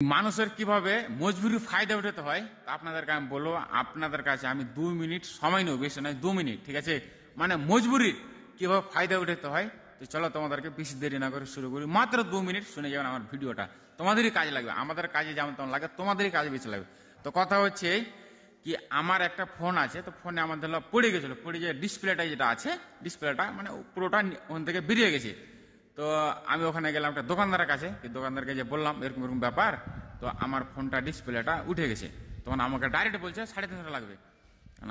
মানুষের কিভাবে মজবুরি ফায়দা উঠাতে হয় তা আপনাদেরকে আমি বলবো। আপনাদের কাছে আমি 2 মিনিট সময় নেব, বেশি নয় 2 মিনিট, ঠিক আছে? মানে মজবুরির কিভাবে ফায়দা উঠাতে হয়। তো চলো তোমাদেরকে বেশি দেরি না করে শুরু করি। মাত্র 2 মিনিট শুনে যাবেন আমার ভিডিওটা, তোমাদেরই কাজে লাগবে। আমাদের কাজে যেমন তেমন লাগে, তোমাদেরই কাজে বেশি লাগবে। তো কথা হচ্ছে কি, আমার একটা ফোন আছে, তো ফোনে আমাদের পড়ে গেছিল, পড়ে যে ডিসপ্লেটা যেটা আছে, ডিসপ্লেটা মানে পুরোটা ওখান থেকে বেরিয়ে গেছে। তো আমি ওখানে গেলাম একটা দোকানদারের কাছে, দোকানদারকে যে বললাম এরকম এরকম ব্যাপার, তো আমার ফোনটা ডিসপ্লেটা উঠে গেছে। তখন আমাকে ডাইরেক্ট বলছে 350 লাগবে।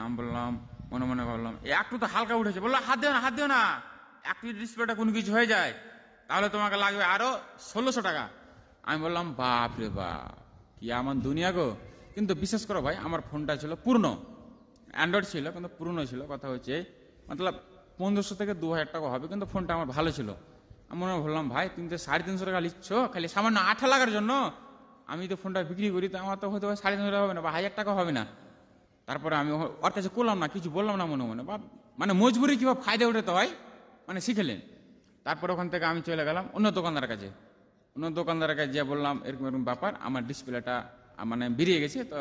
আমি বললাম, মনে মনে ভাবলাম একটু তো হালকা উঠেছে। বললো হাত দিও না, হাত দিও না, একটু ডিসপ্লেটা কোনো কিছু হয়ে যায় তাহলে তোমাকে লাগবে আরো 1600 টাকা। আমি বললাম বাপ রে বাপ, কি আমার দুনিয়া গো। কিন্তু বিশেষ করে ভাই, আমার ফোনটা ছিল পুরনো, অ্যান্ড্রয়েড ছিল কিন্তু পুরনো ছিল। কথা হচ্ছে মতলব 1500 থেকে 2000 টাকা হবে, কিন্তু ফোনটা আমার ভালো ছিল। আমি মনে বললাম ভাই তুমি তো 350 টাকা নিচ্ছ খালি সামান্য 8 লাগার জন্য। আমি তো ফোনটা বিক্রি করি, তো আমার তো হয়তো 350 টাকা হবে না বা 1000 টাকা হবে না। তারপরে আমি ওর কাছে করলাম না, কিছু বললাম না মনে মনে, বা মানে মজবুরি কিভাবে ফায়দা উঠাতে হয় মানে শিখেলেন। তারপর ওখান থেকে আমি চলে গেলাম অন্য দোকানদারের কাছে। অন্য দোকানদারের কাছে যে বললাম এরকম এরকম ব্যাপার, আমার ডিসপ্লেটা মানে বেরিয়ে গেছে। তো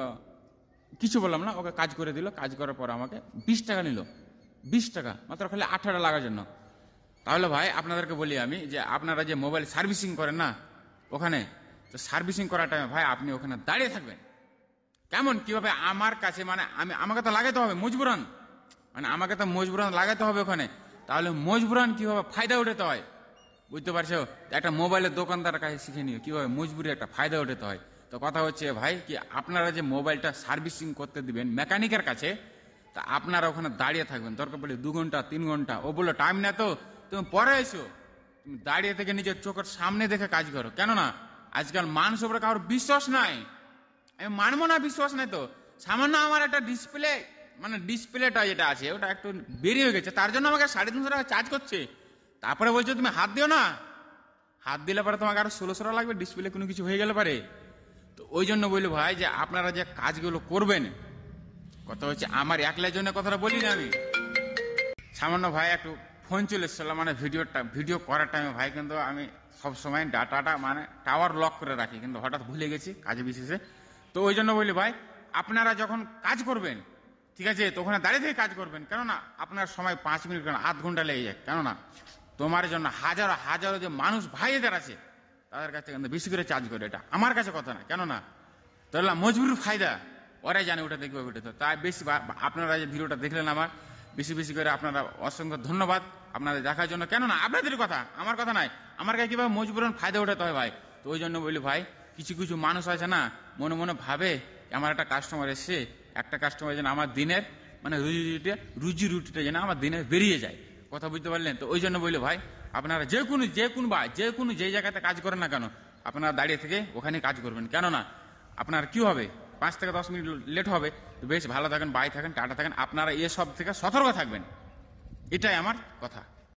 কিছু বললাম না, ওকে কাজ করে দিল। কাজ করার পর আমাকে 20 টাকা নিল, 20 টাকা মাত্র, খালি 18 লাগার জন্য। তাহলে ভাই আপনাদেরকে বলি আমি, যে আপনারা যে মোবাইল সার্ভিসিং করেন না ওখানে, তো সার্ভিসিং করার টাইমে ভাই আপনি ওখানে দাঁড়িয়ে থাকবেন। কেমন কিভাবে আমার কাছে, মানে আমাকে তো লাগাতে হবে মজবুরান, মানে আমাকে তো মজবুরান লাগাতে হবে ওখানে। তাহলে মজবুরান কিভাবে ফায়দা উঠাতে হয় বুঝতে পারছো? একটা মোবাইলের দোকানদারের কাছে শিখে নিও কিভাবে মজবুরি একটা ফায়দা উঠাতে হয়। তো কথা হচ্ছে ভাই কি, আপনারা যে মোবাইলটা সার্ভিসিং করতে দিবেন মেকানিকের কাছে, তা আপনারা ওখানে দাঁড়িয়ে থাকবেন। দরকার পড়লে 2 ঘন্টা 3 ঘন্টা। ও বললো টাইম না, তো তুমি পরে এসো, তুমি দাঁড়িয়ে থেকে নিজের চোখের সামনে দেখে কাজ করো। কেননা আজকাল মানুষ উপরে কারোর বিশ্বাস নাই। আমি মানবো না, বিশ্বাস নাই। তো সামান্য আমার একটা ডিসপ্লে, মানে ডিসপ্লেটা যেটা আছে ওটা একটু বেরিয়ে গেছে, তার জন্য আমাকে 350 টাকা চার্জ করছে। তারপরে বলছো তুমি হাত দিও না, হাত দিলে পরে তোমাকে আরো 1600 টাকা লাগবে, ডিসপ্লে কোনো কিছু হয়ে গেলে পারে। তো ওই জন্য বলি ভাই, যে আপনারা যে কাজগুলো করবেন, কথা হচ্ছে আমার একলাই জন্য কথাটা বলি না আমি। সামান্য ভাই একটু ফোন চলে এসেছিল, মানে ভিডিও করার টাইমে ভাই, কিন্তু আমি সবসময় ডাটাটা মানে টাওয়ার লক করে রাখি, কিন্তু হঠাৎ ভুলে গেছি কাজে বিশেষে। তো ওই জন্য বলি ভাই, আপনারা যখন কাজ করবেন, ঠিক আছে, তো ওখানে দাঁড়িয়ে থেকে কাজ করবেন। কেননা আপনার সময় 5 মিনিট কেন, আধ ঘন্টা লেগে যায়। কেননা তোমার জন্য হাজারো হাজারো যে মানুষ ভাইদের আছে, তাদের কাছে কিন্তু বেশি করে চার্জ করে। এটা আমার কাছে কথা না, কেননা তাহলে মজবুরির ফায়দা ওরাই জানে, ওটা দেখবে ওটা। তো তাই বেশি আপনারা যে ভিডিওটা দেখলেন আমার, বেশি বেশি করে আপনারা অসংখ্য ধন্যবাদ আপনাদের দেখার জন্য। কেননা আপনাদের কথা, আমার কথা নাই। আমার কাছে কিভাবে মজবুরন ফায়দা উঠাতে হয় ভাই। তো ওই জন্য বলি ভাই, কিছু কিছু মানুষ আছে না, মনে মনে ভাবে আমার একটা কাস্টমার এসছে, একটা কাস্টমার যেন আমার দিনের মানে রুজি রুটিটা যেন আমার দিনে বেরিয়ে যায়। কথা বুঝতে পারলেন? তো ওই জন্য বলি ভাই, আপনারা যে কোনো যে জায়গাতে কাজ করেন না কেন, আপনারা দাঁড়িয়ে থেকে ওখানে কাজ করবেন। কেননা আপনার কি হবে, 5 থেকে 10 মিনিট লেট হবে। তো বেশ ভালো থাকেন, বাই থাকেন, টাটা থাকেন। আপনারা এসব থেকে সতর্ক থাকবেন, এটাই আমার কথা।